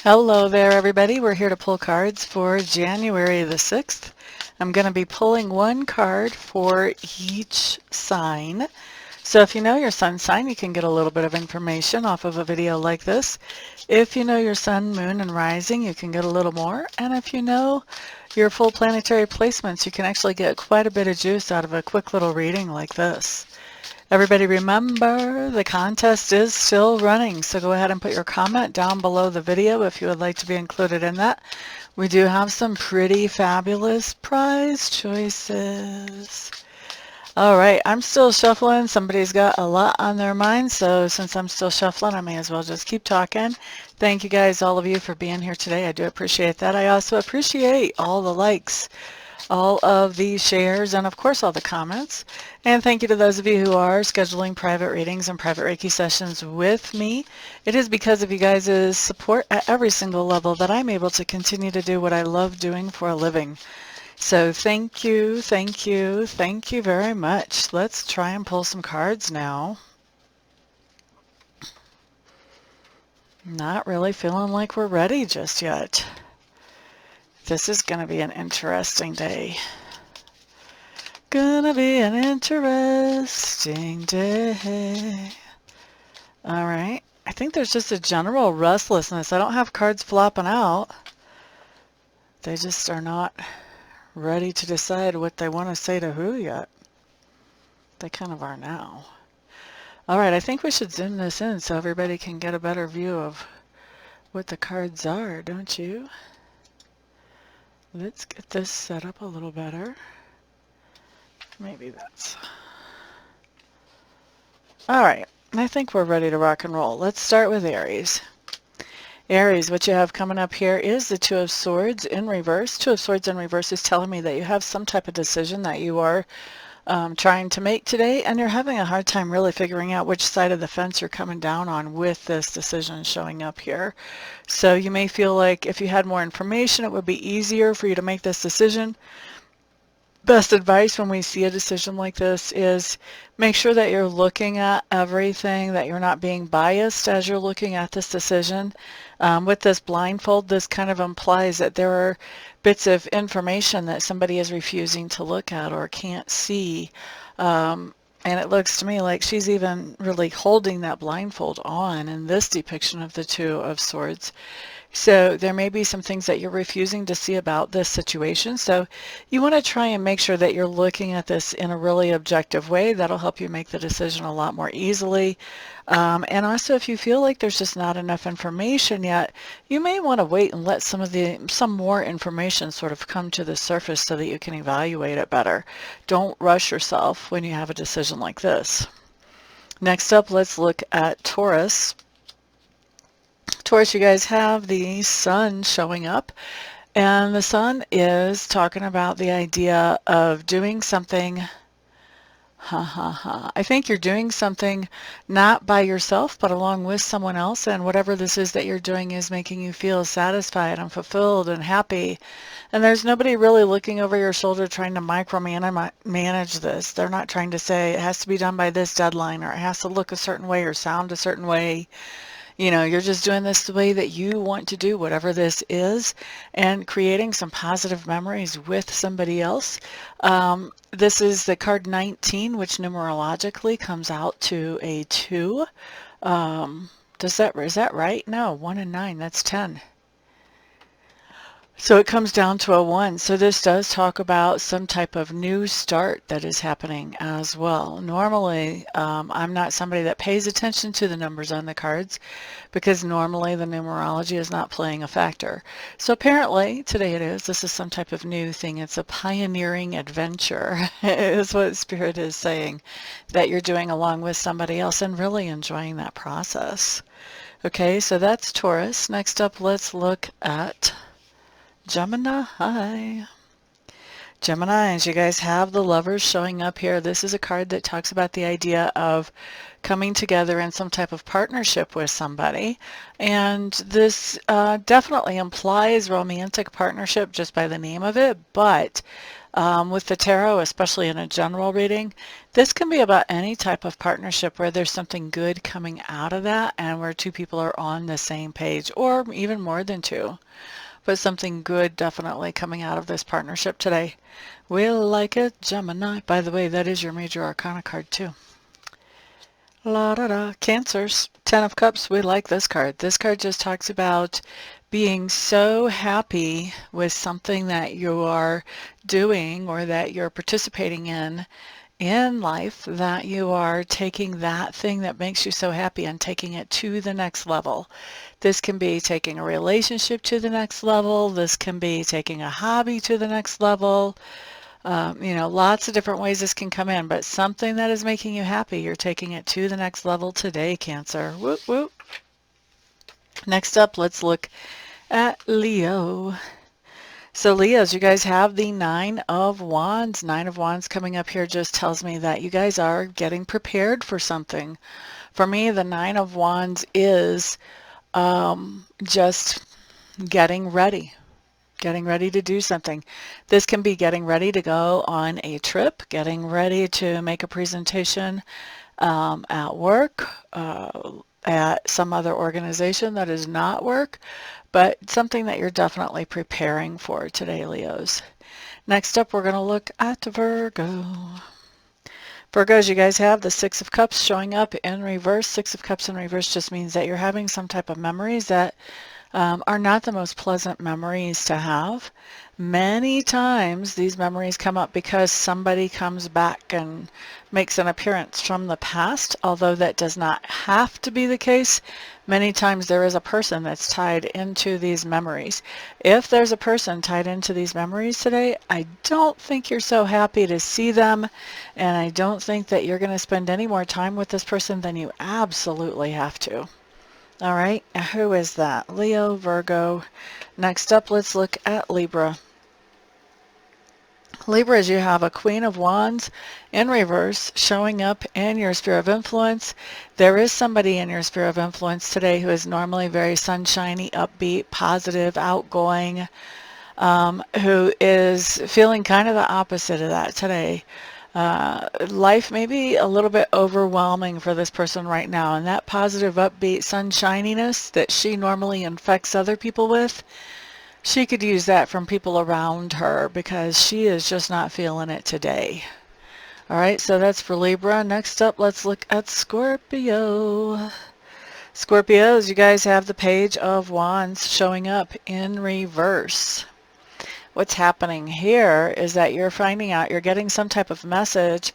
Hello there, everybody. We're here to pull cards for January the 6th. I'm going to be pulling one card for each sign. So if you know your sun sign, you can get a little bit of information off of a video like this. If you know your sun, moon, and rising, you can get a little more. And if you know your full planetary placements, you can actually get quite a bit of juice out of a quick little reading like this. Everybody remember, the contest is still running, so go ahead and put your comment down below the video if you would like to be included in that. We do have some pretty fabulous prize choices. All right, I'm still shuffling. Somebody's got a lot on their mind, so since I'm still shuffling, I may as well just keep talking. Thank you guys, all of you, for being here today. I do appreciate that. I also appreciate all the likes, all of the shares, and of course all the comments. And thank you to those of you who are scheduling private readings and private Reiki sessions with me. It is because of you guys' support at every single level that I'm able to continue to do what I love doing for a living. So thank you, thank you, thank you very much. Let's try and pull some cards now. Not really feeling like we're ready just yet. This is going to be an interesting day. Gonna be an interesting day. All right. I think there's just a general restlessness. I don't have cards flopping out. They just are not ready to decide what they want to say to who yet. They kind of are now. All right. I think we should zoom this in so everybody can get a better view of what the cards are, don't you? Let's get this set up a little better. Maybe that's... All right, I think we're ready to rock and roll. Let's start with Aries. Aries, what you have coming up here is the Two of Swords in reverse. Two of Swords in reverse is telling me that you have some type of decision that you are trying to make today, and you're having a hard time really figuring out which side of the fence you're coming down on with this decision showing up here. So you may feel like if you had more information, it would be easier for you to make this decision. Best advice when we see a decision like this is make sure that you're looking at everything, that you're not being biased as you're looking at this decision. With this blindfold, this kind of implies that there are bits of information that somebody is refusing to look at or can't see. And it looks to me like she's even really holding that blindfold on in this depiction of the Two of Swords. So there may be some things that you're refusing to see about this situation. So you want to try and make sure that you're looking at this in a really objective way. That'll help you make the decision a lot more easily. And also, if you feel like there's just not enough information yet, you may want to wait and let some more information sort of come to the surface so that you can evaluate it better. Don't rush yourself when you have a decision like this. Next up, let's look at Taurus. Taurus, you guys have the sun showing up, and the sun is talking about the idea of doing something. I think you're doing something not by yourself, but along with someone else, and whatever this is that you're doing is making you feel satisfied and fulfilled and happy. And there's nobody really looking over your shoulder trying to micromanage this. They're not trying to say it has to be done by this deadline, or it has to look a certain way or sound a certain way. You know, you're just doing this the way that you want to do whatever this is, and creating some positive memories with somebody else. This is the card 19, which numerologically comes out to a 2. Is that right? No, 1 and 9, that's 10. So it comes down to a 1. So this does talk about some type of new start that is happening as well. Normally, I'm not somebody that pays attention to the numbers on the cards because normally the numerology is not playing a factor. So apparently, today it is. This is some type of new thing. It's a pioneering adventure is what Spirit is saying that you're doing along with somebody else and really enjoying that process. Okay, so that's Taurus. Next up, let's look at Gemini. Geminis, you guys have the Lovers showing up here. This is a card that talks about the idea of coming together in some type of partnership with somebody. And this definitely implies romantic partnership just by the name of it, but With the tarot, especially in a general reading, this can be about any type of partnership where there's something good coming out of that and where two people are on the same page, or even more than two. But something good definitely coming out of this partnership today. We'll like it, Gemini. By the way, that is your major arcana card too. La da da. Cancers. 10 of Cups. We like this card. This card just talks about being so happy with something that you are doing or that you're participating in life, that you are taking that thing that makes you so happy and taking it to the next level. This can be taking a relationship to the next level. This can be taking a hobby to the next level. You know, lots of different ways this can come in, but something that is making you happy, you're taking it to the next level today, Cancer. Whoop, whoop. Next up, let's look at Leo. So Leos, you guys have the 9 of Wands. 9 of Wands coming up here just tells me that you guys are getting prepared for something. For me, the 9 of Wands is just getting ready to do something. This can be getting ready to go on a trip, getting ready to make a presentation at work, at some other organization that is not work, but something that you're definitely preparing for today, Leos. Next up, we're going to look at Virgo. Virgos, you guys have the 6 of Cups showing up in reverse. 6 of Cups in reverse just means that you're having some type of memories that are not the most pleasant memories to have. Many times these memories come up because somebody comes back and makes an appearance from the past, although that does not have to be the case. Many times there is a person that's tied into these memories. If there's a person tied into these memories today, I don't think you're so happy to see them, and I don't think that you're going to spend any more time with this person than you absolutely have to. All right, who is that? Leo, Virgo. Next up, let's look at Libra. Libras, you have a Queen of Wands in reverse showing up in your sphere of influence. There is somebody in your sphere of influence today who is normally very sunshiny, upbeat, positive, outgoing, who is feeling kind of the opposite of that today. Life may be a little bit overwhelming for this person right now, and that positive, upbeat sunshininess that she normally infects other people with, she could use that from people around her because she is just not feeling it today. All right, so that's for Libra. Next up, let's look at Scorpio. Scorpios, you guys have the Page of Wands showing up in reverse. What's happening here is that you're finding out, you're getting some type of message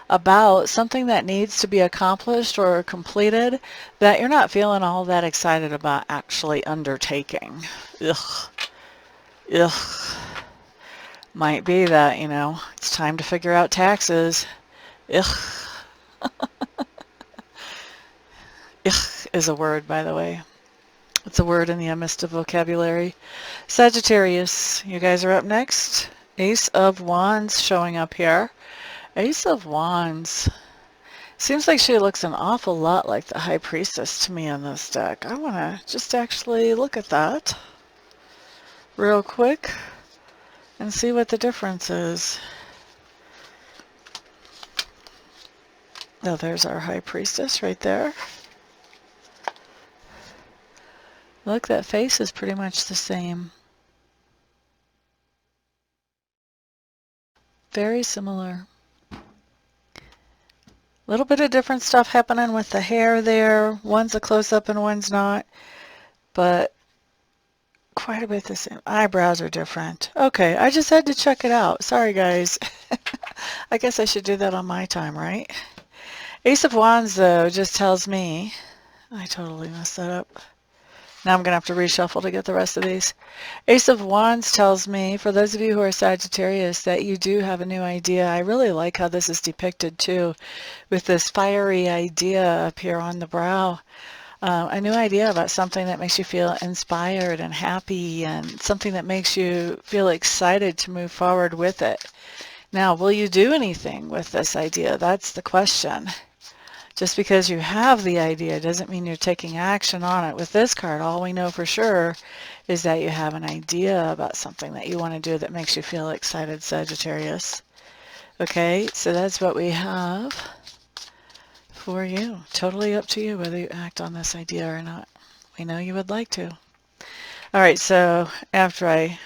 about something that needs to be accomplished or completed that you're not feeling all that excited about actually undertaking. Ugh. Ugh. Might be that, you know, it's time to figure out taxes. Ugh. Ugh is a word, by the way. It's a word in the Amista vocabulary. Sagittarius, you guys are up next. Ace of Wands showing up here. Ace of Wands. Seems like she looks an awful lot like the High Priestess to me in this deck. I want to just actually look at that real quick and see what the difference is. Oh, there's our High Priestess right there. Look, that face is pretty much the same. Very similar. A little bit of different stuff happening with the hair there. One's a close-up and one's not. But quite a bit the same. Eyebrows are different. Okay, I just had to check it out. Sorry, guys. I guess I should do that on my time, right? Ace of Wands, though, just tells me... I totally messed that up. Now I'm going to have to reshuffle to get the rest of these. Ace of Wands tells me, for those of you who are Sagittarius, that you do have a new idea. I really like how this is depicted too, with this fiery idea up here on the brow. A new idea about something that makes you feel inspired and happy, and something that makes you feel excited to move forward with it. Now, will you do anything with this idea? That's the question. Just because you have the idea doesn't mean you're taking action on it. With this card, all we know for sure is that you have an idea about something that you want to do that makes you feel excited, Sagittarius. Okay, so that's what we have for you. Totally up to you whether you act on this idea or not. We know you would like to. All right, so after I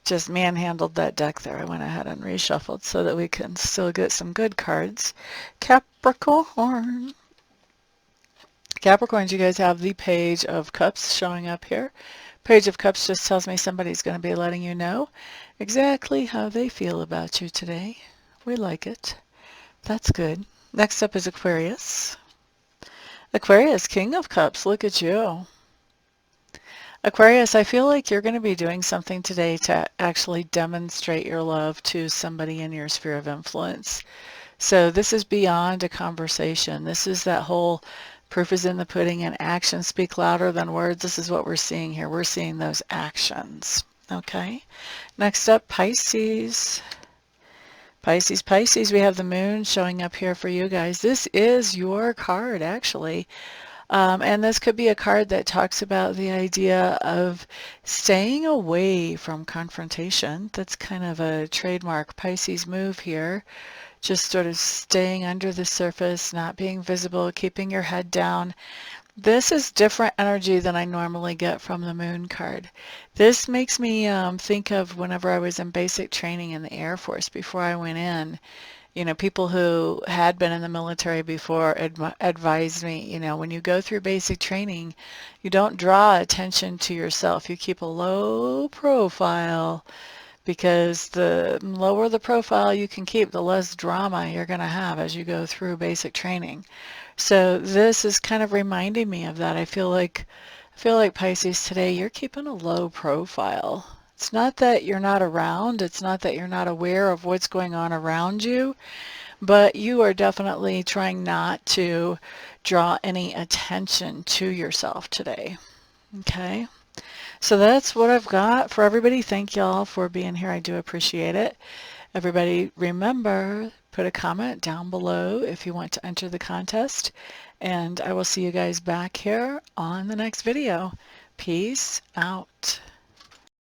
just manhandled that deck there, I went ahead and reshuffled so that we can still get some good cards. Capricorn. Capricorns, you guys have the Page of Cups showing up here. Page of Cups just tells me somebody's going to be letting you know exactly how they feel about you today. We like it. That's good. Next up is Aquarius. Aquarius, King of Cups, look at you. Aquarius, I feel like you're going to be doing something today to actually demonstrate your love to somebody in your sphere of influence. So this is beyond a conversation. This is that whole proof is in the pudding and actions speak louder than words. This is what we're seeing here. We're seeing those actions. Okay. Next up, Pisces. Pisces, we have the moon showing up here for you guys. This is your card, actually. And this could be a card that talks about the idea of staying away from confrontation. That's kind of a trademark Pisces move here. Just sort of staying under the surface, not being visible, keeping your head down. This is different energy than I normally get from the moon card. This makes me think of whenever I was in basic training in the Air Force before I went in. You know, people who had been in the military before advised me, you know, when you go through basic training, you don't draw attention to yourself. You keep a low profile, because the lower the profile you can keep, the less drama you're going to have as you go through basic training. So this is kind of reminding me of that. I feel like Pisces today, you're keeping a low profile. It's not that you're not around. It's not that you're not aware of what's going on around you, but you are definitely trying not to draw any attention to yourself today. Okay? So that's what I've got for everybody. Thank y'all for being here. I do appreciate it. Everybody, remember, put a comment down below if you want to enter the contest. And I will see you guys back here on the next video. Peace out.